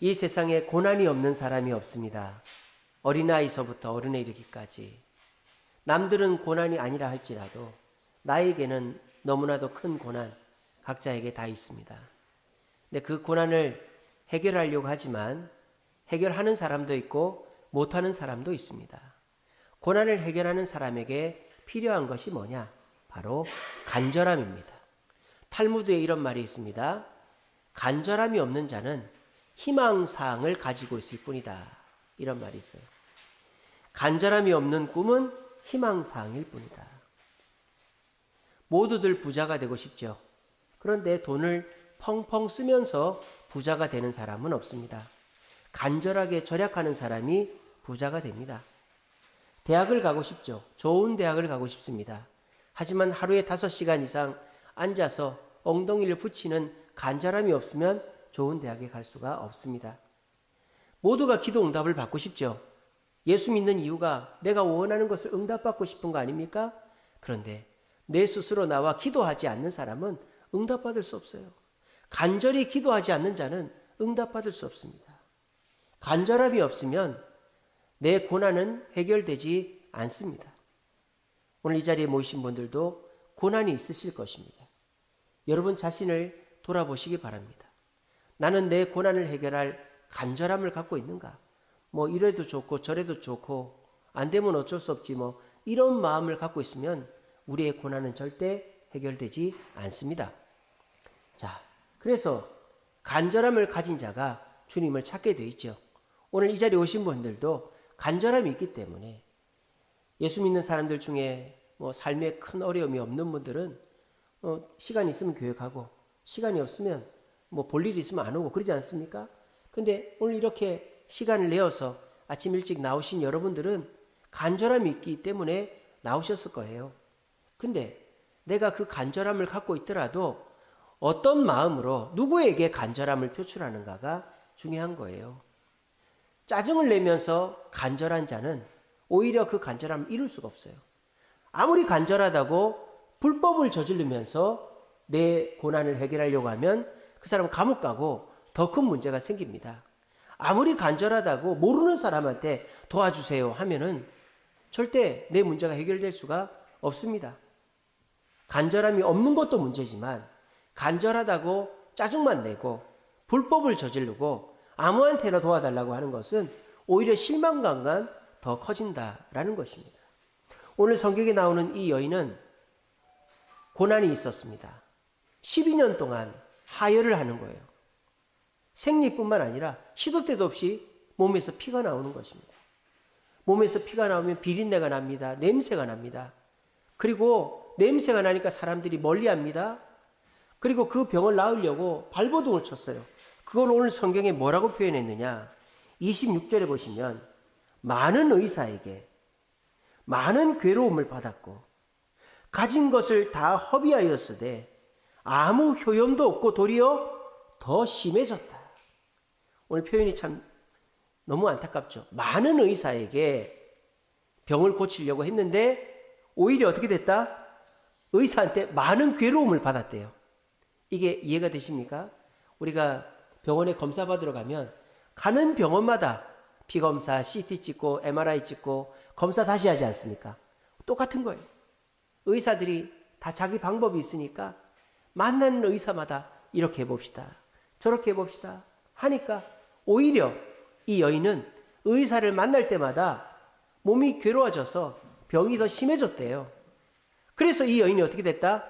이 세상에 고난이 없는 사람이 없습니다. 어린아이서부터 어른에 이르기까지. 남들은 고난이 아니라 할지라도 나에게는 너무나도 큰 고난, 각자에게 다 있습니다. 근데 그 고난을 해결하려고 하지만 해결하는 사람도 있고 못하는 사람도 있습니다. 고난을 해결하는 사람에게 필요한 것이 뭐냐? 바로 간절함입니다. 탈무드에 이런 말이 있습니다. 간절함이 없는 자는 희망사항을 가지고 있을 뿐이다. 이런 말이 있어요. 간절함이 없는 꿈은 희망사항일 뿐이다. 모두들 부자가 되고 싶죠. 그런데 돈을 펑펑 쓰면서 부자가 되는 사람은 없습니다. 간절하게 절약하는 사람이 부자가 됩니다. 대학을 가고 싶죠. 좋은 대학을 가고 싶습니다. 하지만 하루에 5시간 이상 앉아서 엉덩이를 붙이는 간절함이 없으면 좋은 대학에 갈 수가 없습니다. 모두가 기도 응답을 받고 싶죠. 예수 믿는 이유가 내가 원하는 것을 응답받고 싶은 거 아닙니까? 그런데 내 스스로 나와 기도하지 않는 사람은 응답받을 수 없어요. 간절히 기도하지 않는 자는 응답받을 수 없습니다. 간절함이 없으면 내 고난은 해결되지 않습니다. 오늘 이 자리에 모이신 분들도 고난이 있으실 것입니다. 여러분 자신을 돌아보시기 바랍니다. 나는 내 고난을 해결할 간절함을 갖고 있는가? 뭐 이래도 좋고 저래도 좋고 안 되면 어쩔 수 없지 뭐 이런 마음을 갖고 있으면 우리의 고난은 절대 해결되지 않습니다. 자, 그래서 간절함을 가진 자가 주님을 찾게 돼 있죠. 오늘 이 자리에 오신 분들도 간절함이 있기 때문에 예수 믿는 사람들 중에 뭐 삶에 큰 어려움이 없는 분들은 시간이 있으면 교회 가고 시간이 없으면 뭐 볼 일이 있으면 안 오고 그러지 않습니까? 근데 오늘 이렇게 시간을 내어서 아침 일찍 나오신 여러분들은 간절함이 있기 때문에 나오셨을 거예요. 근데 내가 그 간절함을 갖고 있더라도 어떤 마음으로 누구에게 간절함을 표출하는가가 중요한 거예요. 짜증을 내면서 간절한 자는 오히려 그 간절함을 이룰 수가 없어요. 아무리 간절하다고 불법을 저지르면서 내 고난을 해결하려고 하면 그 사람은 감옥 가고 더 큰 문제가 생깁니다. 아무리 간절하다고 모르는 사람한테 도와주세요 하면은 절대 내 문제가 해결될 수가 없습니다. 간절함이 없는 것도 문제지만 간절하다고 짜증만 내고 불법을 저지르고 아무한테나 도와달라고 하는 것은 오히려 실망감과 더 커진다라는 것입니다. 오늘 성경에 나오는 이 여인은 고난이 있었습니다. 12년 동안 하혈을 하는 거예요. 생리뿐만 아니라 시도 때도 없이 몸에서 피가 나오는 것입니다. 몸에서 피가 나오면 비린내가 납니다. 냄새가 납니다. 그리고 냄새가 나니까 사람들이 멀리합니다. 그리고 그 병을 나으려고 발버둥을 쳤어요. 그걸 오늘 성경에 뭐라고 표현했느냐? 26절에 보시면 많은 의사에게 많은 괴로움을 받았고 가진 것을 다 허비하였으되 아무 효용도 없고 도리어 더 심해졌다. 오늘 표현이 참 너무 안타깝죠. 많은 의사에게 병을 고치려고 했는데 오히려 어떻게 됐다? 의사한테 많은 괴로움을 받았대요. 이게 이해가 되십니까? 우리가 병원에 검사 받으러 가면 가는 병원마다 피검사, CT 찍고 MRI 찍고 검사 다시 하지 않습니까? 똑같은 거예요. 의사들이 다 자기 방법이 있으니까 만나는 의사마다 이렇게 해봅시다. 저렇게 해봅시다. 하니까 오히려 이 여인은 의사를 만날 때마다 몸이 괴로워져서 병이 더 심해졌대요. 그래서 이 여인이 어떻게 됐다?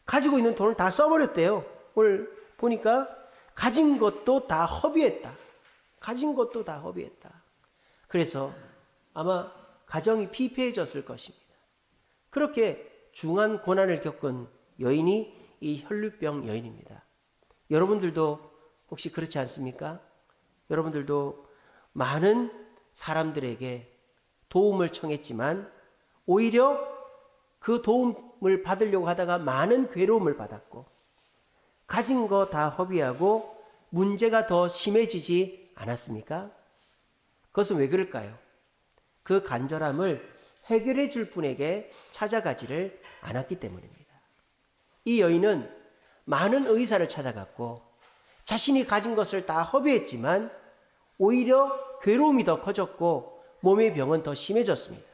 가지고 있는 돈을 다 써버렸대요. 오늘 보니까 가진 것도 다 허비했다. 가진 것도 다 허비했다. 그래서 아마 가정이 피폐해졌을 것입니다. 그렇게 중한 고난을 겪은 여인이 이 혈루병 여인입니다. 여러분들도 혹시 그렇지 않습니까? 여러분들도 많은 사람들에게 도움을 청했지만 오히려 그 도움을 받으려고 하다가 많은 괴로움을 받았고 가진 거 다 허비하고 문제가 더 심해지지 않았습니까? 그것은 왜 그럴까요? 그 간절함을 해결해 줄 분에게 찾아가지를 않았기 때문입니다. 이 여인은 많은 의사를 찾아갔고 자신이 가진 것을 다 허비했지만 오히려 괴로움이 더 커졌고 몸의 병은 더 심해졌습니다.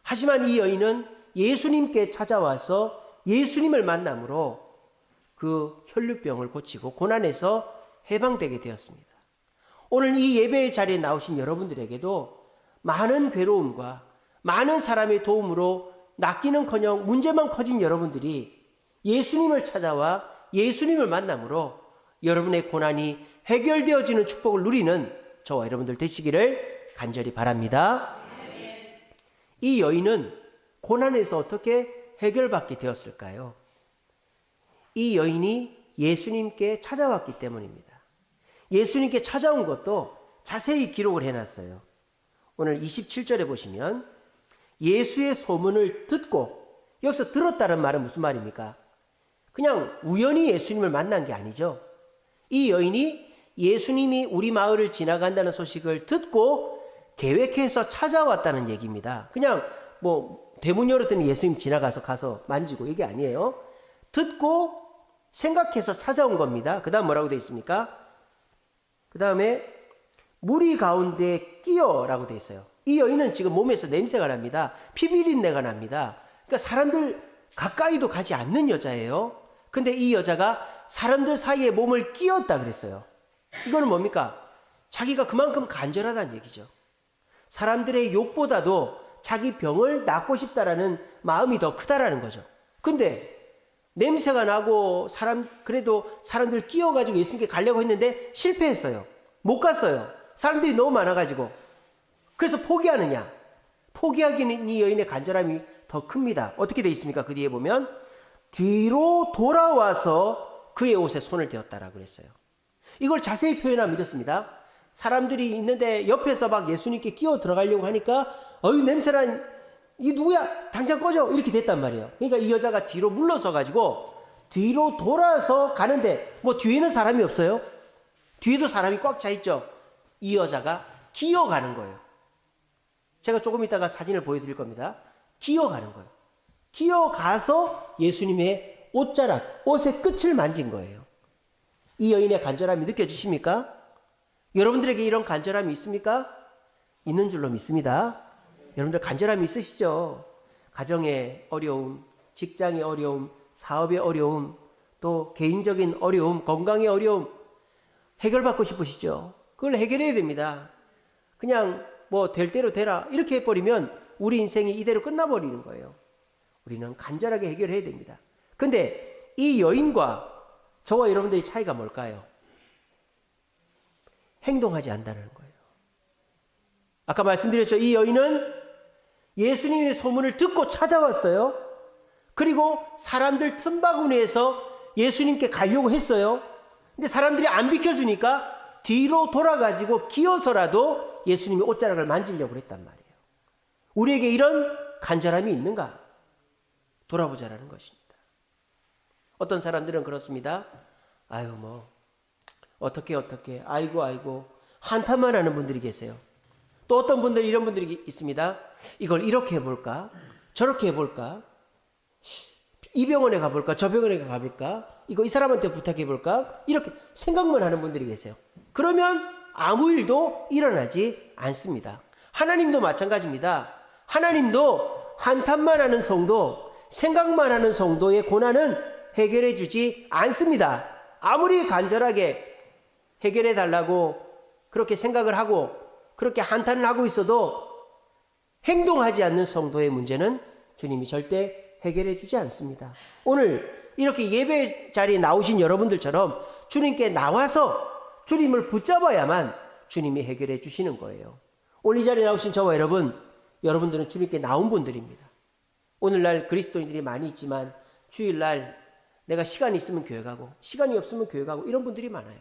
하지만 이 여인은 예수님께 찾아와서 예수님을 만남으로 그 혈류병을 고치고 고난에서 해방되게 되었습니다. 오늘 이 예배의 자리에 나오신 여러분들에게도 많은 괴로움과 많은 사람의 도움으로 낫기는커녕 문제만 커진 여러분들이 예수님을 찾아와 예수님을 만남으로 여러분의 고난이 해결되어지는 축복을 누리는 저와 여러분들 되시기를 간절히 바랍니다. 이 여인은 고난에서 어떻게 해결받게 되었을까요? 이 여인이 예수님께 찾아왔기 때문입니다. 예수님께 찾아온 것도 자세히 기록을 해놨어요. 오늘 27절에 보시면 예수의 소문을 듣고, 여기서 들었다는 말은 무슨 말입니까? 그냥 우연히 예수님을 만난 게 아니죠. 이 여인이 예수님이 우리 마을을 지나간다는 소식을 듣고 계획해서 찾아왔다는 얘기입니다. 그냥 뭐 대문 열었더니 예수님 지나가서 가서 만지고 이게 아니에요. 듣고 생각해서 찾아온 겁니다. 그 다음 뭐라고 되어 있습니까? 그 다음에 무리 가운데 끼어라고 되어 있어요. 이 여인은 지금 몸에서 냄새가 납니다. 피비린내가 납니다. 그러니까 사람들 가까이도 가지 않는 여자예요. 근데 이 여자가 사람들 사이에 몸을 끼웠다 그랬어요. 이거는 뭡니까? 자기가 그만큼 간절하다는 얘기죠. 사람들의 욕보다도 자기 병을 낫고 싶다라는 마음이 더 크다라는 거죠. 근데 냄새가 나고 그래도 사람들 끼워가지고 예수님께 가려고 했는데 실패했어요. 못 갔어요. 사람들이 너무 많아가지고. 그래서 포기하느냐? 포기하기는 이 여인의 간절함이 더 큽니다. 어떻게 되어 있습니까? 그 뒤에 보면 뒤로 돌아와서 그의 옷에 손을 대었다라고 그랬어요. 이걸 자세히 표현하면 이렇습니다. 사람들이 있는데 옆에서 막 예수님께 끼어 들어가려고 하니까 어이 냄새난 이 누구야? 당장 꺼져! 이렇게 됐단 말이에요. 그러니까 이 여자가 뒤로 물러서 가지고 뒤로 돌아서 가는데 뭐 뒤에는 사람이 없어요. 뒤에도 사람이 꽉 차 있죠. 이 여자가 기어가는 거예요. 제가 조금 이따가 사진을 보여드릴 겁니다. 기어가는 거예요. 기어가서 예수님의 옷자락, 옷의 끝을 만진 거예요. 이 여인의 간절함이 느껴지십니까? 여러분들에게 이런 간절함이 있습니까? 있는 줄로 믿습니다. 여러분들 간절함이 있으시죠? 가정의 어려움, 직장의 어려움, 사업의 어려움, 또 개인적인 어려움, 건강의 어려움 해결받고 싶으시죠? 그걸 해결해야 됩니다. 그냥 뭐 될 대로 되라 이렇게 해버리면 우리 인생이 이대로 끝나버리는 거예요. 우리는 간절하게 해결해야 됩니다. 근데 이 여인과 저와 여러분들의 차이가 뭘까요? 행동하지 않는다는 거예요. 아까 말씀드렸죠. 이 여인은 예수님의 소문을 듣고 찾아왔어요. 그리고 사람들 틈바구니에서 예수님께 가려고 했어요. 근데 사람들이 안 비켜주니까 뒤로 돌아가지고 기어서라도 예수님의 옷자락을 만지려고 했단 말이에요. 우리에게 이런 간절함이 있는가? 돌아보자라는 것입니다. 어떤 사람들은 그렇습니다. 아유 뭐 어떻게 아이고 한탄만 하는 분들이 계세요. 또 어떤 분들 이런 분들이 있습니다. 이걸 이렇게 해볼까? 저렇게 해볼까? 이 병원에 가볼까? 저 병원에 가볼까? 이거 이 사람한테 부탁해볼까? 이렇게 생각만 하는 분들이 계세요. 그러면 아무 일도 일어나지 않습니다. 하나님도 마찬가지입니다. 하나님도 한탄만 하는 성도, 생각만 하는 성도의 고난은 해결해 주지 않습니다. 아무리 간절하게 해결해 달라고 그렇게 생각을 하고 그렇게 한탄을 하고 있어도 행동하지 않는 성도의 문제는 주님이 절대 해결해 주지 않습니다. 오늘 이렇게 예배 자리에 나오신 여러분들처럼 주님께 나와서 주님을 붙잡아야만 주님이 해결해 주시는 거예요. 오늘 이 자리에 나오신 저와 여러분들은 주님께 나온 분들입니다. 오늘날 그리스도인들이 많이 있지만 주일날 내가 시간이 있으면 교회 가고 시간이 없으면 교회 가고 이런 분들이 많아요.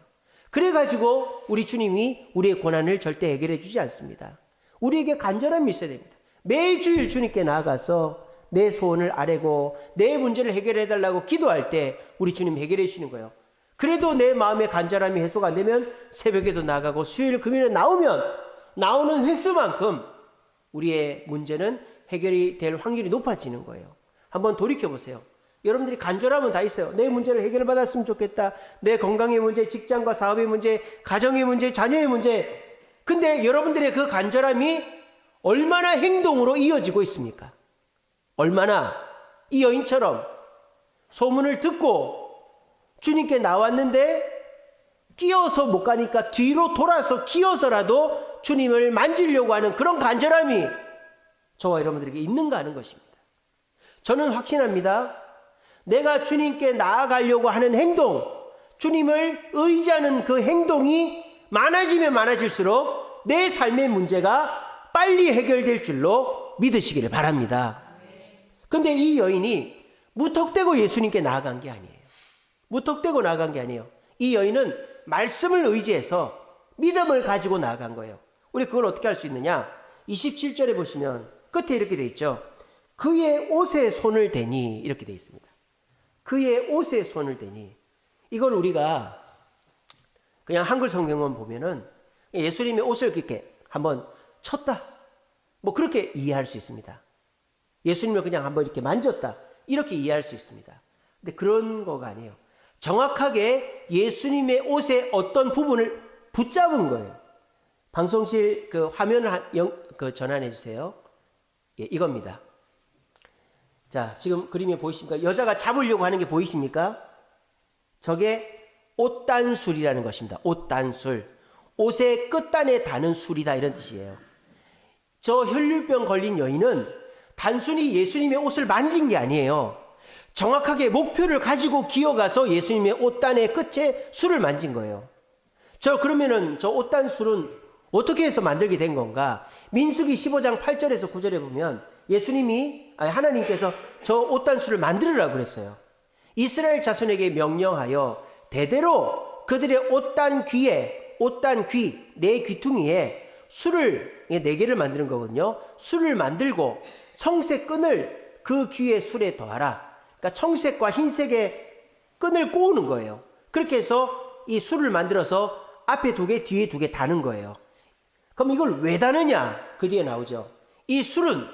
그래가지고 우리 주님이 우리의 고난을 절대 해결해 주지 않습니다. 우리에게 간절함이 있어야 됩니다. 매주일 주님께 나아가서 내 소원을 아뢰고 내 문제를 해결해 달라고 기도할 때 우리 주님 해결해 주시는 거예요. 그래도 내 마음의 간절함이 해소가 안 되면 새벽에도 나가고 수요일 금요일에 나오는 횟수만큼 우리의 문제는 해결이 될 확률이 높아지는 거예요. 한번 돌이켜 보세요. 여러분들이 간절함은 다 있어요. 내 문제를 해결받았으면 좋겠다. 내 건강의 문제, 직장과 사업의 문제, 가정의 문제, 자녀의 문제. 근데 여러분들의 그 간절함이 얼마나 행동으로 이어지고 있습니까? 얼마나 이 여인처럼 소문을 듣고 주님께 나왔는데 끼어서 못 가니까 뒤로 돌아서 끼어서라도 주님을 만지려고 하는 그런 간절함이 저와 여러분들에게 있는가 하는 것입니다. 저는 확신합니다. 내가 주님께 나아가려고 하는 행동, 주님을 의지하는 그 행동이 많아지면 많아질수록 내 삶의 문제가 빨리 해결될 줄로 믿으시기를 바랍니다. 근데 이 여인이 무턱대고 예수님께 나아간 게 아니에요. 무턱대고 나아간 게 아니에요. 이 여인은 말씀을 의지해서 믿음을 가지고 나아간 거예요. 우리 그걸 어떻게 할 수 있느냐? 27절에 보시면 끝에 이렇게 돼 있죠. 그의 옷에 손을 대니 이렇게 돼 있습니다. 그의 옷에 손을 대니. 이걸 우리가 그냥 한글 성경만 보면은 예수님의 옷을 이렇게 한번 쳤다. 뭐 그렇게 이해할 수 있습니다. 예수님을 그냥 한번 이렇게 만졌다. 이렇게 이해할 수 있습니다. 근데 그런 거가 아니에요. 정확하게 예수님의 옷의 어떤 부분을 붙잡은 거예요. 방송실 그 화면을 전환해 주세요. 예, 이겁니다. 자, 지금 그림에 보이십니까? 여자가 잡으려고 하는 게 보이십니까? 저게 옷단술이라는 것입니다. 옷단술. 옷의 끝단에 다는 술이다 이런 뜻이에요. 저 혈류병 걸린 여인은 단순히 예수님의 옷을 만진 게 아니에요. 정확하게 목표를 가지고 기어가서 예수님의 옷단의 끝에 술을 만진 거예요. 그러면은 저 옷단술은 어떻게 해서 만들게 된 건가? 민수기 15장 8절에서 9절에 보면 하나님께서 저 옷단술을 만들으라고 그랬어요. 이스라엘 자손에게 명령하여 대대로 그들의 옷단 귀, 네 귀퉁이에 술을 4개를 만드는 거거든요. 술을 만들고 청색 끈을 그 귀의 술에 더하라. 그러니까 청색과 흰색의 끈을 꼬우는 거예요. 그렇게 해서 이 술을 만들어서 앞에 2개, 뒤에 2개 다는 거예요. 그럼 이걸 왜 다느냐? 그 뒤에 나오죠. 이 술은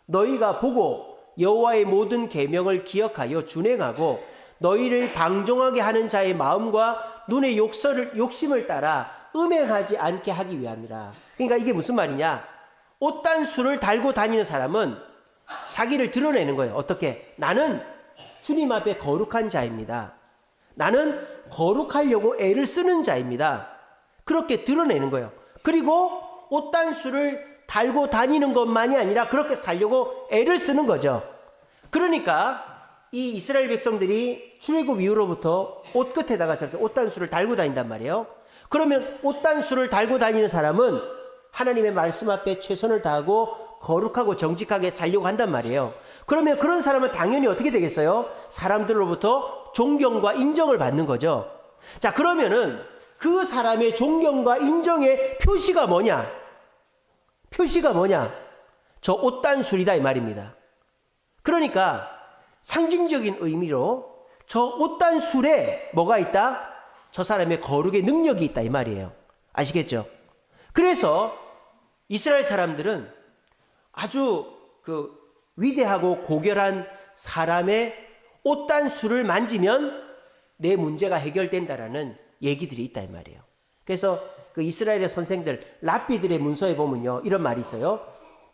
너희가 보고 여호와의 모든 계명을 기억하여 준행하고 너희를 방종하게 하는 자의 마음과 눈의 욕심을 따라 음행하지 않게 하기 위함이라. 그러니까 이게 무슨 말이냐? 옷단술을 달고 다니는 사람은 자기를 드러내는 거예요. 어떻게? 나는 주님 앞에 거룩한 자입니다. 나는 거룩하려고 애를 쓰는 자입니다. 그렇게 드러내는 거예요. 그리고 옷단술을 달고 다니는 것만이 아니라 그렇게 살려고 애를 쓰는 거죠. 그러니까 이 이스라엘 백성들이 출애굽 이후로부터 옷 끝에다가 저렇게 옷단술을 달고 다닌단 말이에요. 그러면 옷단술을 달고 다니는 사람은 하나님의 말씀 앞에 최선을 다하고 거룩하고 정직하게 살려고 한단 말이에요. 그러면 그런 사람은 당연히 어떻게 되겠어요? 사람들로부터 존경과 인정을 받는 거죠. 자, 그러면은 그 사람의 존경과 인정의 표시가 뭐냐? 저 옷단술이다 이 말입니다. 그러니까 상징적인 의미로 저 옷단술에 뭐가 있다? 저 사람의 거룩의 능력이 있다 이 말이에요. 아시겠죠? 그래서 이스라엘 사람들은 아주 위대하고 고결한 사람의 옷단술을 만지면 내 문제가 해결된다라는 얘기들이 있다 이 말이에요. 그래서 그 이스라엘의 선생들 랍비들의 문서에 보면요 이런 말이 있어요.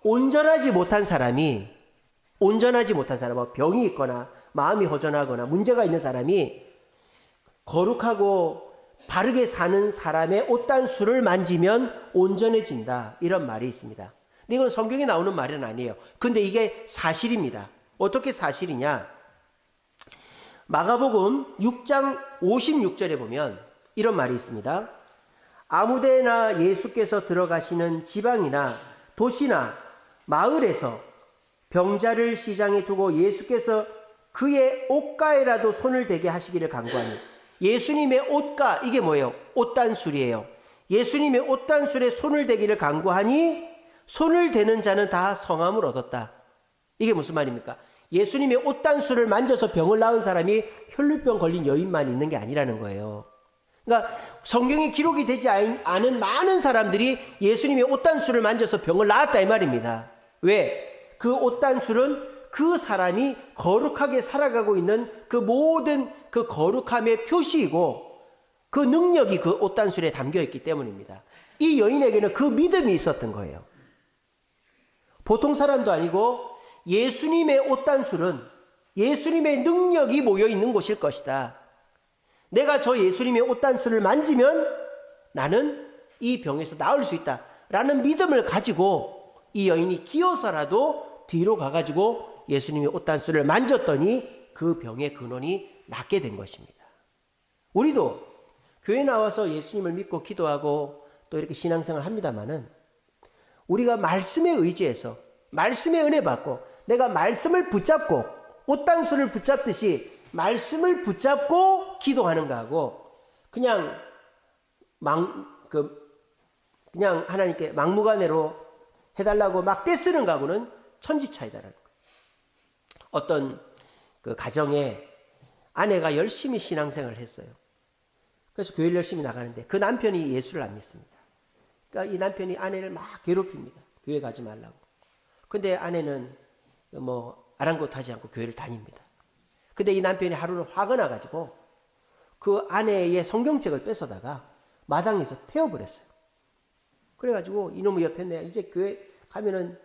온전하지 못한 사람이 병이 있거나 마음이 허전하거나 문제가 있는 사람이 거룩하고 바르게 사는 사람의 옷단술을 만지면 온전해진다 이런 말이 있습니다. 근데 이건 성경에 나오는 말은 아니에요. 근데 이게 사실입니다. 어떻게 사실이냐? 마가복음 6장 56절에 보면 이런 말이 있습니다. 아무데나 예수께서 들어가시는 지방이나 도시나 마을에서 병자를 시장에 두고 예수께서 그의 옷가에라도 손을 대게 하시기를 간구하니. 예수님의 옷가, 이게 뭐예요? 옷단술이에요. 예수님의 옷단술에 손을 대기를 간구하니 손을 대는 자는 다 성함을 얻었다. 이게 무슨 말입니까? 예수님의 옷단술을 만져서 병을 낳은 사람이 혈류병 걸린 여인만 있는 게 아니라는 거예요. 그러니까 성경에 기록이 되지 않은 많은 사람들이 예수님의 옷단술을 만져서 병을 낳았다 이 말입니다. 왜? 그 옷단술은 그 사람이 거룩하게 살아가고 있는 그 모든 그 거룩함의 표시이고 그 능력이 그 옷단술에 담겨 있기 때문입니다. 이 여인에게는 그 믿음이 있었던 거예요. 보통 사람도 아니고 예수님의 옷단술은 예수님의 능력이 모여 있는 곳일 것이다. 내가 저 예수님의 옷단술을 만지면 나는 이 병에서 나을 수 있다 라는 믿음을 가지고 이 여인이 기어서라도 뒤로 가가지고 예수님의 옷단술을 만졌더니 그 병의 근원이 낫게 된 것입니다. 우리도 교회 나와서 예수님을 믿고 기도하고 또 이렇게 신앙생활을 합니다마는 우리가 말씀에 의지해서 말씀의 은혜 받고 내가 말씀을 붙잡고 옷단술을 붙잡듯이 말씀을 붙잡고 기도하는 거하고 그냥 그냥 하나님께 막무가내로 해달라고 막 떼쓰는 거하고는 천지 차이다라는 거예요. 어떤 그 가정에 아내가 열심히 신앙생활을 했어요. 그래서 교회를 열심히 나가는데 그 남편이 예수를 안 믿습니다. 그러니까 이 남편이 아내를 막 괴롭힙니다. 교회 가지 말라고. 근데 아내는 뭐 아랑곳하지 않고 교회를 다닙니다. 근데 이 남편이 하루는 화가 나가지고 그 아내의 성경책을 뺏어다가 마당에서 태워버렸어요. 그래가지고 이놈의 옆에 내가 이제 교회 가면은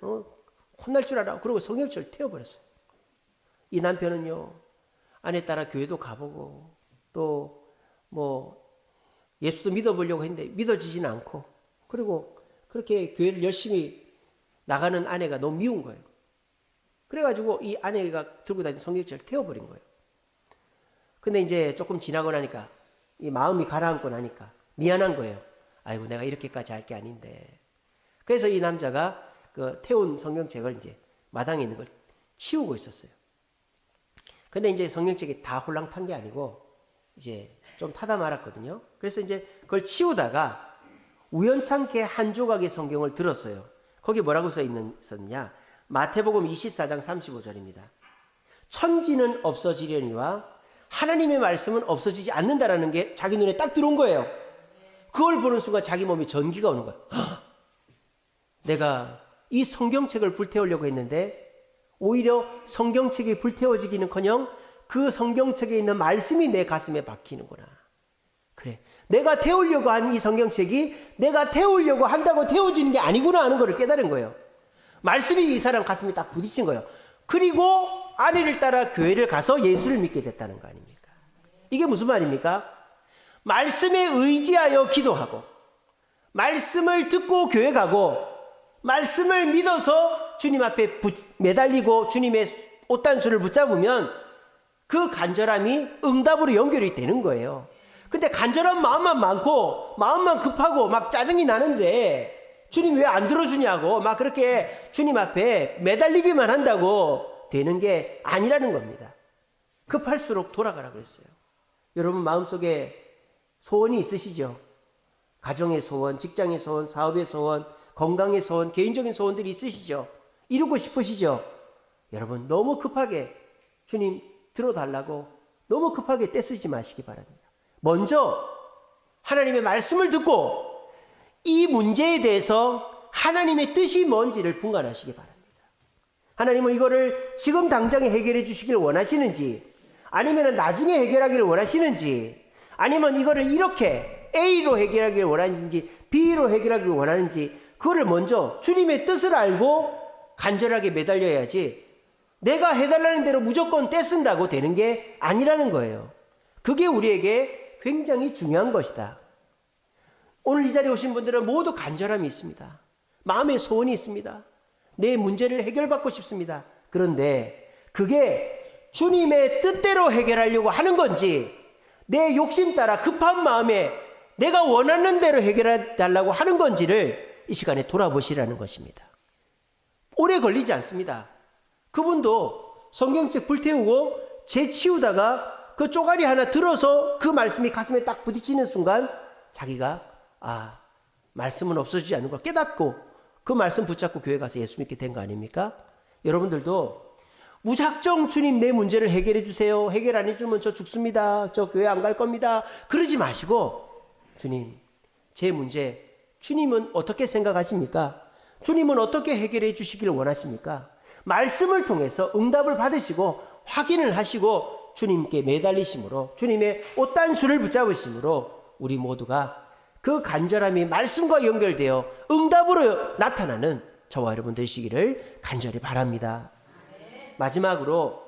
혼날 줄 알아. 그러고 성경책을 태워버렸어요. 이 남편은요 아내 따라 교회도 가보고 또 뭐 예수도 믿어보려고 했는데 믿어지지는 않고 그리고 그렇게 교회를 열심히 나가는 아내가 너무 미운 거예요. 그래가지고 이 아내가 들고 다니는 성경책을 태워버린 거예요. 근데 이제 조금 지나고 나니까 이 마음이 가라앉고 나니까 미안한 거예요. 아이고 내가 이렇게까지 할 게 아닌데. 그래서 이 남자가 그 태운 성경책을 이제 마당에 있는 걸 치우고 있었어요. 근데 이제 성경책이 다 홀랑 탄 게 아니고 이제 좀 타다 말았거든요. 그래서 이제 그걸 치우다가 우연찮게 한 조각의 성경을 들었어요. 거기 뭐라고 써 있었냐? 마태복음 24장 35절입니다. 천지는 없어지려니와 하나님의 말씀은 없어지지 않는다라는 게 자기 눈에 딱 들어온 거예요. 그걸 보는 순간 자기 몸에 전기가 오는 거예요. 내가 이 성경책을 불태우려고 했는데 오히려 성경책이 불태워지기는커녕 그 성경책에 있는 말씀이 내 가슴에 박히는구나. 그래, 내가 태우려고 한 이 성경책이 내가 태우려고 한다고 태워지는 게 아니구나 하는 걸 깨달은 거예요. 말씀이 이 사람 가슴에 딱 부딪힌 거예요. 그리고 아내를 따라 교회를 가서 예수를 믿게 됐다는 거 아닙니까? 이게 무슨 말입니까? 말씀에 의지하여 기도하고 말씀을 듣고 교회 가고 말씀을 믿어서 주님 앞에 매달리고 주님의 옷단술을 붙잡으면 그 간절함이 응답으로 연결이 되는 거예요. 근데 간절한 마음만 많고 마음만 급하고 막 짜증이 나는데 주님 왜 안 들어주냐고 막 그렇게 주님 앞에 매달리기만 한다고 되는 게 아니라는 겁니다. 급할수록 돌아가라 그랬어요. 여러분 마음속에 소원이 있으시죠? 가정의 소원, 직장의 소원, 사업의 소원, 건강의 소원, 개인적인 소원들이 있으시죠? 이루고 싶으시죠? 여러분 너무 급하게 주님 들어달라고 너무 급하게 떼쓰지 마시기 바랍니다. 먼저 하나님의 말씀을 듣고 이 문제에 대해서 하나님의 뜻이 뭔지를 분간하시기 바랍니다. 하나님은 이거를 지금 당장에 해결해 주시길 원하시는지 아니면 나중에 해결하기를 원하시는지 아니면 이거를 이렇게 A로 해결하기를 원하는지 B로 해결하기를 원하는지 그거를 먼저 주님의 뜻을 알고 간절하게 매달려야지 내가 해달라는 대로 무조건 떼쓴다고 되는 게 아니라는 거예요. 그게 우리에게 굉장히 중요한 것이다. 오늘 이 자리에 오신 분들은 모두 간절함이 있습니다. 마음의 소원이 있습니다. 내 문제를 해결받고 싶습니다. 그런데 그게 주님의 뜻대로 해결하려고 하는 건지 내 욕심 따라 급한 마음에 내가 원하는 대로 해결해 달라고 하는 건지를 이 시간에 돌아보시라는 것입니다. 오래 걸리지 않습니다. 그분도 성경책 불태우고 재치우다가 그 쪼가리 하나 들어서 그 말씀이 가슴에 딱 부딪히는 순간 자기가 말씀은 없어지지 않는 걸 깨닫고 그 말씀 붙잡고 교회 가서 예수 믿게 된 거 아닙니까? 여러분들도 무작정 주님 내 문제를 해결해 주세요. 해결 안 해주면 저 죽습니다. 저 교회 안 갈 겁니다. 그러지 마시고 주님 제 문제 주님은 어떻게 생각하십니까? 주님은 어떻게 해결해 주시기를 원하십니까? 말씀을 통해서 응답을 받으시고 확인을 하시고 주님께 매달리심으로, 주님의 옷단수를 붙잡으심으로 우리 모두가 그 간절함이 말씀과 연결되어 응답으로 나타나는 저와 여러분 되시기를 간절히 바랍니다. 마지막으로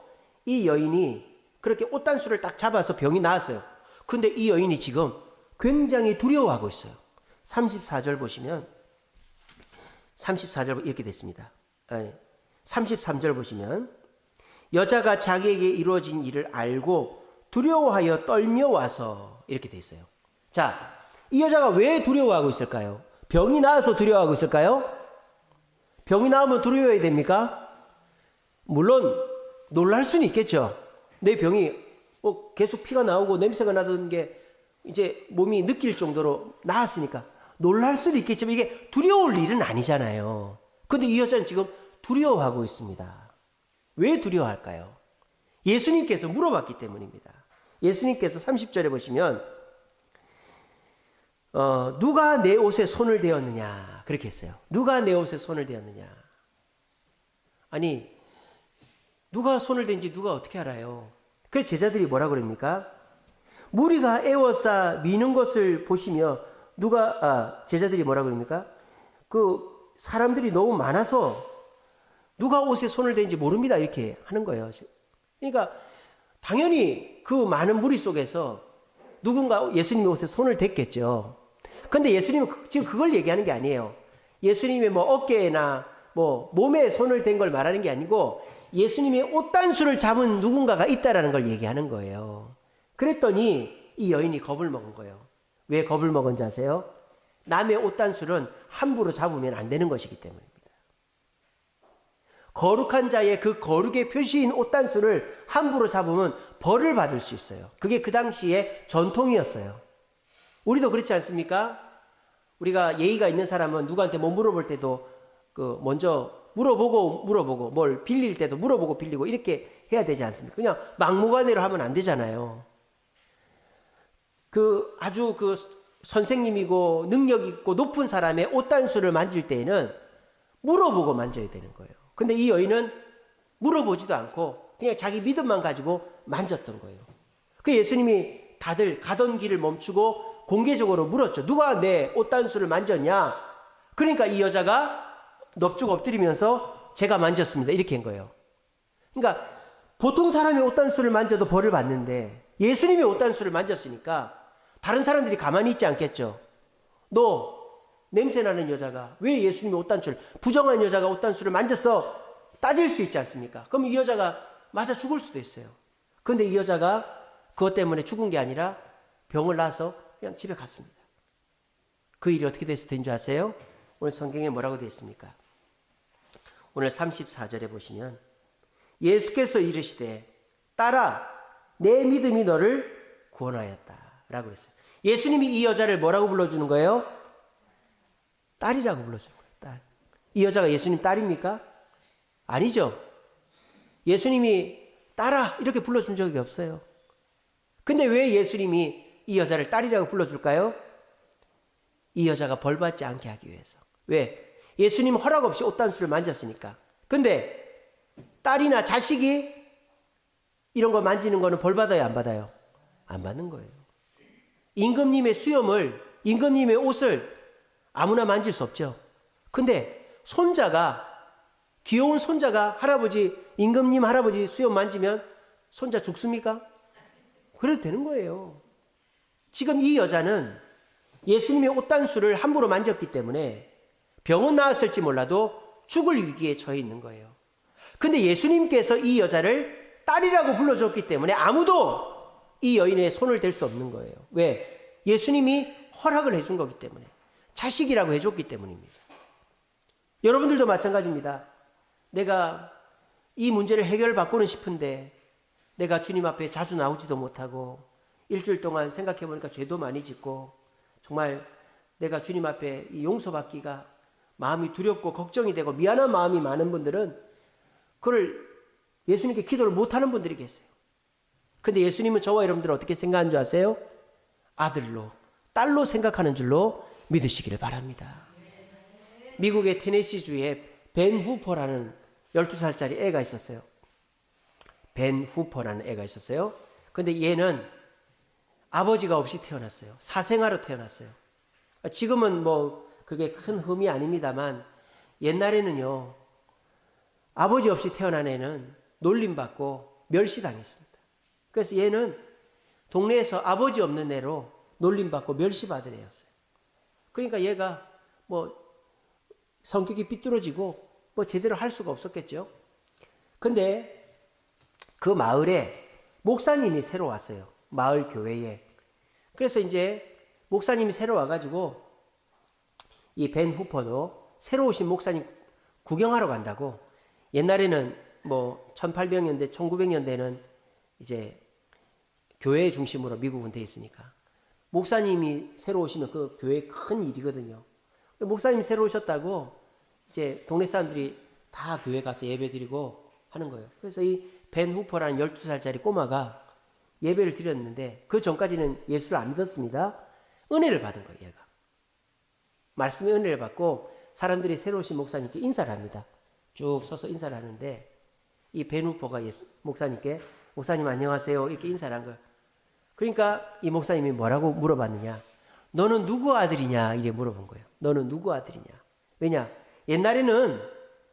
이 여인이 그렇게 옷단수를 딱 잡아서 병이 나았어요. 근데 이 여인이 지금 굉장히 두려워하고 있어요. 34절 보시면, 34절 이렇게 됐습니다. 33절 보시면, 여자가 자기에게 이루어진 일을 알고 두려워하여 떨며 와서, 이렇게 돼 있어요. 자, 이 여자가 왜 두려워하고 있을까요? 병이 나아서 두려워하고 있을까요? 병이 나오면 두려워해야 됩니까? 물론 놀랄 수는 있겠죠. 내 병이 계속 피가 나오고 냄새가 나던 게 이제 몸이 느낄 정도로 나았으니까 놀랄 수는 있겠지만 이게 두려울 일은 아니잖아요. 근데 이 여자는 지금 두려워하고 있습니다. 왜 두려워할까요? 예수님께서 물어봤기 때문입니다. 예수님께서 30절에 보시면 누가 내 옷에 손을 대었느냐 그렇게 했어요. 누가 내 옷에 손을 대었느냐. 아니 누가 손을 댄지 누가 어떻게 알아요? 그래서 제자들이 뭐라 그럽니까? 무리가 애워싸 미는 것을 보시며 제자들이 뭐라 그럽니까? 그 사람들이 너무 많아서 누가 옷에 손을 댄지 모릅니다 이렇게 하는 거예요. 그러니까 당연히 그 많은 무리 속에서 누군가 예수님의 옷에 손을 댔겠죠. 근데 예수님은 지금 그걸 얘기하는 게 아니에요. 예수님의 뭐 어깨나 뭐 몸에 손을 댄 걸 말하는 게 아니고 예수님의 옷단수를 잡은 누군가가 있다라는 걸 얘기하는 거예요. 그랬더니 이 여인이 겁을 먹은 거예요. 왜 겁을 먹은지 아세요? 남의 옷단수는 함부로 잡으면 안 되는 것이기 때문입니다. 거룩한 자의 그 거룩의 표시인 옷단수를 함부로 잡으면 벌을 받을 수 있어요. 그게 그 당시의 전통이었어요. 우리도 그렇지 않습니까? 우리가 예의가 있는 사람은 누구한테 뭐 물어볼 때도 먼저 물어보고 뭘 빌릴 때도 물어보고 빌리고 이렇게 해야 되지 않습니까? 그냥 막무가내로 하면 안 되잖아요. 아주 선생님이고 능력 있고 높은 사람의 옷단수를 만질 때에는 물어보고 만져야 되는 거예요. 근데 이 여인은 물어보지도 않고 그냥 자기 믿음만 가지고 만졌던 거예요. 그 예수님이 다들 가던 길을 멈추고 공개적으로 물었죠. 누가 내 옷단수를 만졌냐? 그러니까 이 여자가 넙죽 엎드리면서 제가 만졌습니다. 이렇게 한 거예요. 그러니까 보통 사람의 옷단수를 만져도 벌을 받는데 예수님의 옷단수를 만졌으니까 다른 사람들이 가만히 있지 않겠죠. 너 냄새나는 여자가 왜 예수님의 옷단수를, 부정한 여자가 옷단수를 만졌어? 따질 수 있지 않습니까? 그럼 이 여자가 맞아 죽을 수도 있어요. 그런데 이 여자가 그것 때문에 죽은 게 아니라 병을 나서 그냥 집에 갔습니다. 그 일이 어떻게 됐을 텐지 아세요? 오늘 성경에 뭐라고 되어 있습니까? 오늘 34절에 보시면 예수께서 이르시되 딸아 내 믿음이 너를 구원하였다 라고 했어요. 예수님이 이 여자를 뭐라고 불러주는 거예요? 딸이라고 불러주는 거예요. 딸. 이 여자가 예수님 딸입니까? 아니죠. 예수님이 딸아 이렇게 불러준 적이 없어요. 근데 왜 예수님이 이 여자를 딸이라고 불러줄까요? 이 여자가 벌받지 않게 하기 위해서. 왜? 예수님 허락 없이 옷단수를 만졌으니까. 근데 딸이나 자식이 이런 거 만지는 거는 벌받아요 안 받아요? 안 받는 거예요. 임금님의 수염을, 임금님의 옷을 아무나 만질 수 없죠. 근데 귀여운 손자가 임금님 할아버지 수염 만지면 손자 죽습니까? 그래도 되는 거예요. 지금 이 여자는 예수님의 옷단수를 함부로 만졌기 때문에 병은 나았을지 몰라도 죽을 위기에 처해 있는 거예요. 근데 예수님께서 이 여자를 딸이라고 불러줬기 때문에 아무도 이 여인의 손을 댈 수 없는 거예요. 왜? 예수님이 허락을 해준 거기 때문에. 자식이라고 해줬기 때문입니다. 여러분들도 마찬가지입니다. 내가 이 문제를 해결받고는 싶은데 내가 주님 앞에 자주 나오지도 못하고 일주일 동안 생각해보니까 죄도 많이 짓고 정말 내가 주님 앞에 이 용서받기가 마음이 두렵고 걱정이 되고 미안한 마음이 많은 분들은 그걸 예수님께 기도를 못하는 분들이 계세요. 근데 예수님은 저와 여러분들을 어떻게 생각하는 줄 아세요? 아들로, 딸로 생각하는 줄로 믿으시기를 바랍니다. 미국의 테네시주의 벤 후퍼라는 12살짜리 애가 있었어요. 벤 후퍼라는 애가 있었어요. 근데 얘는 아버지가 없이 태어났어요. 사생아로 태어났어요. 지금은 뭐 그게 큰 흠이 아닙니다만 옛날에는요, 아버지 없이 태어난 애는 놀림받고 멸시당했습니다. 그래서 얘는 동네에서 아버지 없는 애로 놀림받고 멸시받은 애였어요. 그러니까 얘가 뭐 성격이 삐뚤어지고 뭐 제대로 할 수가 없었겠죠. 근데 그 마을에 목사님이 새로 왔어요. 마을 교회에. 그래서 이제 목사님이 새로 와가지고 이 벤 후퍼도 새로 오신 목사님 구경하러 간다고. 옛날에는 뭐 1800년대, 1900년대는 이제 교회 중심으로 미국은 돼 있으니까 목사님이 새로 오시면 그 교회 큰 일이거든요. 목사님이 새로 오셨다고 이제 동네 사람들이 다 교회 가서 예배 드리고 하는 거예요. 그래서 이 벤 후퍼라는 12살짜리 꼬마가 예배를 드렸는데 그 전까지는 예수를 안 믿었습니다. 은혜를 받은 거예요, 얘가. 말씀의 은혜를 받고 사람들이 새로 오신 목사님께 인사를 합니다. 쭉 서서 인사를 하는데 이 벤 후퍼가 목사님께 목사님 안녕하세요 이렇게 인사를 한 거예요. 그러니까 이 목사님이 뭐라고 물어봤느냐. 너는 누구 아들이냐 이렇게 물어본 거예요. 너는 누구 아들이냐. 왜냐 옛날에는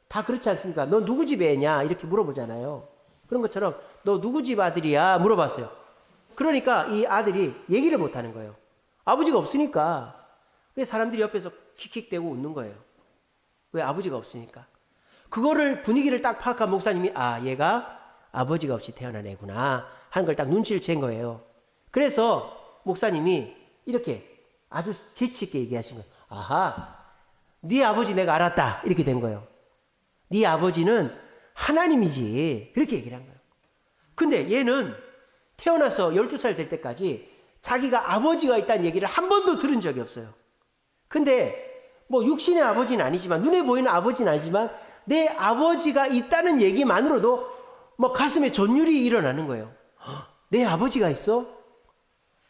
다 그렇지 않습니까? 너 누구 집 애냐 이렇게 물어보잖아요. 그런 것처럼 너 누구 집 아들이야 물어봤어요. 그러니까 이 아들이 얘기를 못하는 거예요. 아버지가 없으니까. 왜 사람들이 옆에서 킥킥대고 웃는 거예요. 왜 아버지가 없으니까. 그거를 분위기를 딱 파악한 목사님이 얘가 아버지가 없이 태어난 애구나 하는 걸 딱 눈치를 챈 거예요. 그래서 목사님이 이렇게 아주 재치 있게 얘기하신 거예요. 아하, 네 아버지 내가 알았다 이렇게 된 거예요. 네 아버지는 하나님이지 그렇게 얘기를 한 거예요. 근데 얘는 태어나서 12살 될 때까지 자기가 아버지가 있다는 얘기를 한 번도 들은 적이 없어요. 근데 뭐 육신의 아버지는 아니지만 눈에 보이는 아버지는 아니지만 내 아버지가 있다는 얘기만으로도 뭐 가슴에 전율이 일어나는 거예요. 내 아버지가 있어?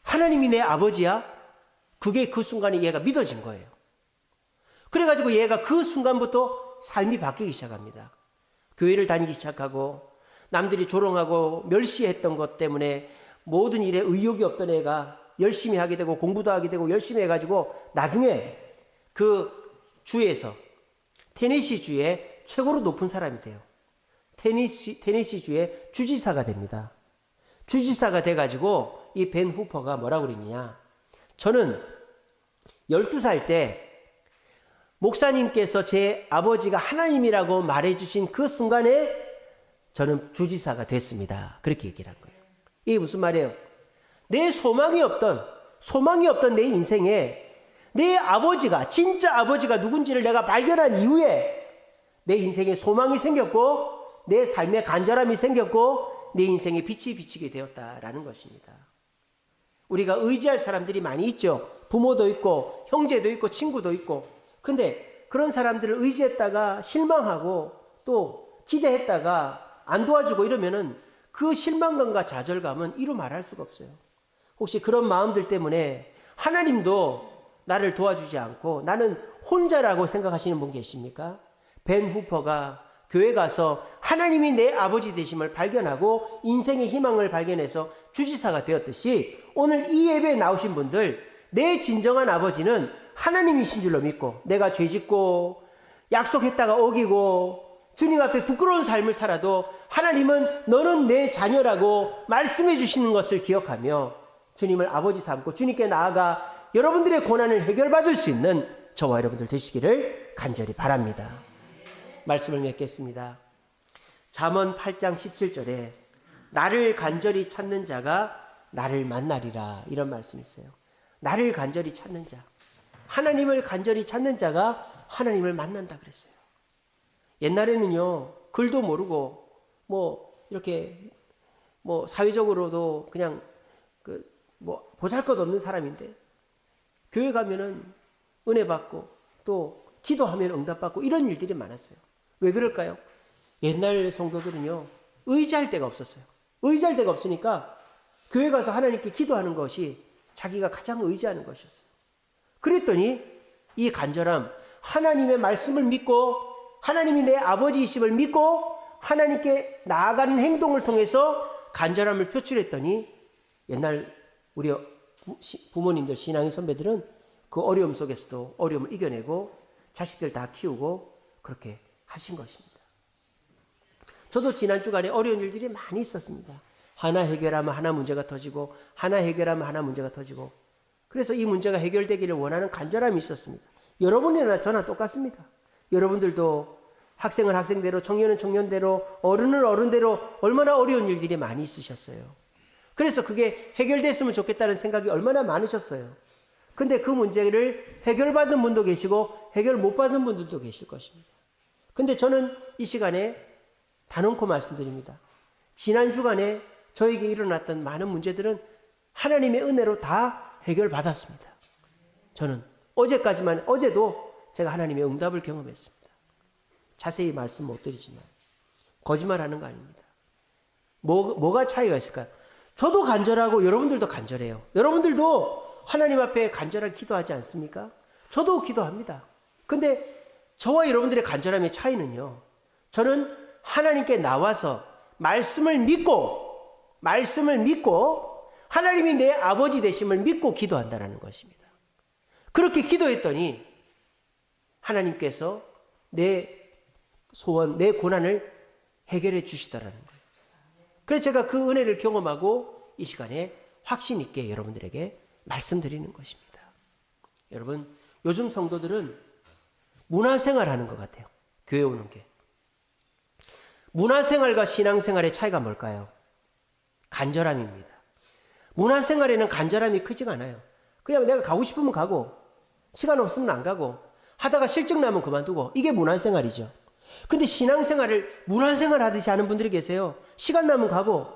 하나님이 내 아버지야? 그게 그 순간에 얘가 믿어진 거예요. 그래가지고 얘가 그 순간부터 삶이 바뀌기 시작합니다. 교회를 다니기 시작하고 남들이 조롱하고 멸시했던 것 때문에 모든 일에 의욕이 없던 애가 열심히 하게 되고 공부도 하게 되고 열심히 해가지고 나중에 그 주에서 테네시 주의 최고로 높은 사람이 돼요. 테네시 주의 주지사가 됩니다. 주지사가 돼가지고 이 벤 후퍼가 뭐라고 그랬냐. 저는 12살 때 목사님께서 제 아버지가 하나님이라고 말해주신 그 순간에 저는 주지사가 됐습니다. 그렇게 얘기를 한 거예요. 이게 무슨 말이에요? 내 소망이 없던 내 인생에 내 아버지가 진짜 아버지가 누군지를 내가 발견한 이후에 내 인생에 소망이 생겼고 내 삶에 간절함이 생겼고 내 인생에 빛이 비치게 되었다라는 것입니다. 우리가 의지할 사람들이 많이 있죠. 부모도 있고 형제도 있고 친구도 있고. 근데 그런 사람들을 의지했다가 실망하고 또 기대했다가 안 도와주고 이러면은 그 실망감과 좌절감은 이루 말할 수가 없어요. 혹시 그런 마음들 때문에 하나님도 나를 도와주지 않고 나는 혼자라고 생각하시는 분 계십니까? 벤 후퍼가 교회 가서 하나님이 내 아버지 되심을 발견하고 인생의 희망을 발견해서 주지사가 되었듯이 오늘 이 예배에 나오신 분들 내 진정한 아버지는 하나님이신 줄로 믿고 내가 죄짓고 약속했다가 어기고 주님 앞에 부끄러운 삶을 살아도 하나님은 너는 내 자녀라고 말씀해 주시는 것을 기억하며 주님을 아버지 삼고 주님께 나아가 여러분들의 고난을 해결받을 수 있는 저와 여러분들 되시기를 간절히 바랍니다. 말씀을 맺겠습니다. 잠언 8장 17절에 나를 간절히 찾는 자가 나를 만나리라 이런 말씀이 있어요. 나를 간절히 찾는 자, 하나님을 간절히 찾는 자가 하나님을 만난다 그랬어요. 옛날에는요 글도 모르고 뭐 이렇게 뭐 사회적으로도 그냥 그 뭐 보잘것없는 사람인데 교회 가면은 은혜 받고 또 기도하면 응답받고 이런 일들이 많았어요. 왜 그럴까요? 옛날 성도들은요 의지할 데가 없었어요. 의지할 데가 없으니까 교회 가서 하나님께 기도하는 것이 자기가 가장 의지하는 것이었어요. 그랬더니 이 간절함, 하나님의 말씀을 믿고 하나님이 내 아버지이심을 믿고 하나님께 나아가는 행동을 통해서 간절함을 표출했더니 옛날 우리 부모님들, 신앙의 선배들은 그 어려움 속에서도 어려움을 이겨내고 자식들 다 키우고 그렇게 하신 것입니다. 저도 지난 주간에 어려운 일들이 많이 있었습니다. 하나 해결하면 하나 문제가 터지고 하나 해결하면 하나 문제가 터지고 그래서 이 문제가 해결되기를 원하는 간절함이 있었습니다. 여러분이나 저나 똑같습니다. 여러분들도 학생은 학생대로, 청년은 청년대로, 어른은 어른대로 얼마나 어려운 일들이 많이 있으셨어요. 그래서 그게 해결됐으면 좋겠다는 생각이 얼마나 많으셨어요. 근데 그 문제를 해결받은 분도 계시고 해결 못 받은 분들도 계실 것입니다. 근데 저는 이 시간에 단언코 말씀드립니다. 지난 주간에 저에게 일어났던 많은 문제들은 하나님의 은혜로 다 해결받았습니다. 저는 어제도 제가 하나님의 응답을 경험했습니다. 자세히 말씀 못 드리지만 거짓말하는 거 아닙니다. 뭐가 차이가 있을까요? 저도 간절하고 여러분들도 간절해요. 여러분들도 하나님 앞에 간절하게 기도하지 않습니까? 저도 기도합니다. 근데 저와 여러분들의 간절함의 차이는요. 저는 하나님께 나와서 말씀을 믿고 하나님이 내 아버지 되심을 믿고 기도한다는 것입니다. 그렇게 기도했더니 하나님께서 내 소원, 내 고난을 해결해 주시더라는 거예요. 그래서 제가 그 은혜를 경험하고 이 시간에 확신 있게 여러분들에게 말씀드리는 것입니다. 여러분, 요즘 성도들은 문화생활 하는 것 같아요. 교회 오는 게. 문화생활과 신앙생활의 차이가 뭘까요? 간절함입니다. 문화생활에는 간절함이 크지가 않아요. 그냥 내가 가고 싶으면 가고 시간 없으면 안 가고 하다가 실증 나면 그만두고 이게 문화생활이죠. 근데 신앙생활을 문화생활 하듯이 하는 분들이 계세요. 시간 나면 가고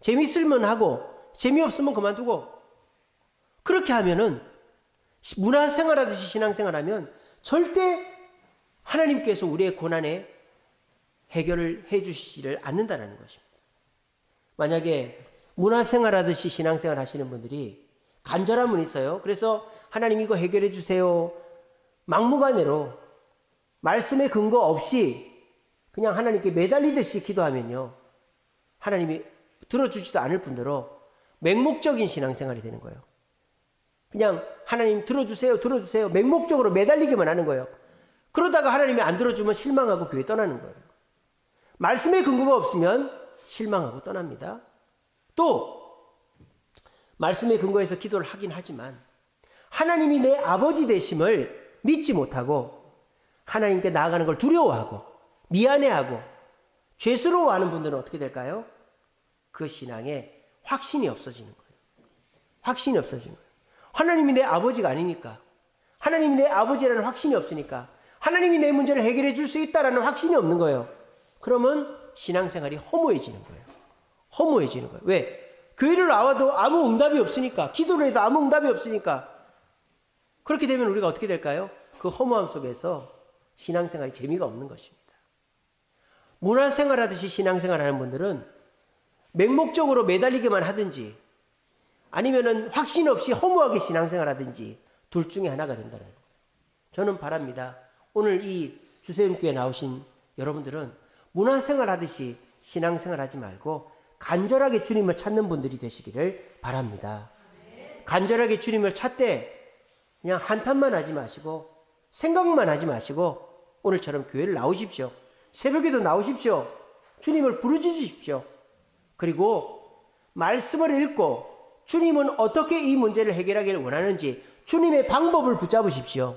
재미있으면 하고 재미없으면 그만두고 그렇게 하면은 문화생활 하듯이 신앙생활 하면 절대 하나님께서 우리의 고난에 해결을 해 주시지를 않는다는 것입니다. 만약에 문화생활 하듯이 신앙생활 하시는 분들이 간절함은 있어요. 그래서 하나님 이거 해결해 주세요. 막무가내로 말씀의 근거 없이 그냥 하나님께 매달리듯이 기도하면요. 하나님이 들어주지도 않을 뿐더러 맹목적인 신앙생활이 되는 거예요. 그냥 하나님 들어주세요. 맹목적으로 매달리기만 하는 거예요. 그러다가 하나님이 안 들어주면 실망하고 교회 떠나는 거예요. 말씀의 근거가 없으면 실망하고 떠납니다. 또 말씀의 근거에서 기도를 하긴 하지만 하나님이 내 아버지 되심을 믿지 못하고 하나님께 나아가는 걸 두려워하고 미안해하고 죄스러워하는 분들은 어떻게 될까요? 그 신앙에 확신이 없어지는 거예요. 확신이 없어지는 거예요. 하나님이 내 아버지가 아니니까, 하나님이 내 아버지라는 확신이 없으니까, 하나님이 내 문제를 해결해 줄 수 있다라는 확신이 없는 거예요. 그러면 신앙생활이 허무해지는 거예요. 허무해지는 거예요. 왜? 교회를 나와도 아무 응답이 없으니까, 기도를 해도 아무 응답이 없으니까. 그렇게 되면 우리가 어떻게 될까요? 그 허무함 속에서 신앙생활이 재미가 없는 것입니다. 문화생활 하듯이 신앙생활 하는 분들은 맹목적으로 매달리기만 하든지 아니면은 확신 없이 허무하게 신앙생활 하든지 둘 중에 하나가 된다는 거예요. 저는 바랍니다. 오늘 이 주세움교회 나오신 여러분들은 문화생활 하듯이 신앙생활 하지 말고 간절하게 주님을 찾는 분들이 되시기를 바랍니다. 간절하게 주님을 찾되 그냥 한탄만 하지 마시고 생각만 하지 마시고 오늘처럼 교회를 나오십시오. 새벽에도 나오십시오. 주님을 부르짖으십시오. 그리고 말씀을 읽고 주님은 어떻게 이 문제를 해결하기를 원하는지 주님의 방법을 붙잡으십시오.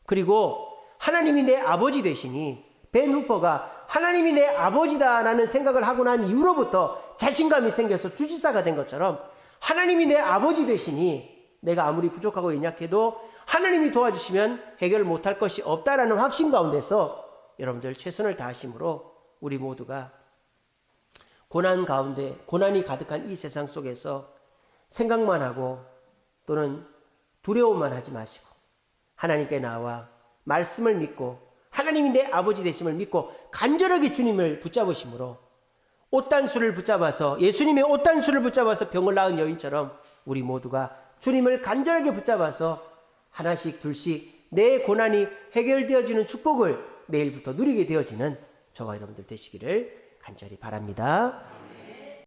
그리고 하나님이 내 아버지 되시니 벤 후퍼가 하나님이 내 아버지다라는 생각을 하고 난 이후로부터 자신감이 생겨서 주지사가 된 것처럼 하나님이 내 아버지 되시니 내가 아무리 부족하고 연약해도 하나님이 도와주시면 해결 못할 것이 없다라는 확신 가운데서 여러분들 최선을 다하심으로 우리 모두가 고난 가운데 고난이 가득한 이 세상 속에서 생각만 하고 또는 두려움만 하지 마시고 하나님께 나와 말씀을 믿고 하나님이 내 아버지 되심을 믿고 간절하게 주님을 붙잡으심으로 옷단수를 붙잡아서 예수님의 옷단수를 붙잡아서 병을 낳은 여인처럼 우리 모두가 주님을 간절하게 붙잡아서 하나씩 둘씩 내 고난이 해결되어지는 축복을 내일부터 누리게 되어지는 저와 여러분들 되시기를 간절히 바랍니다.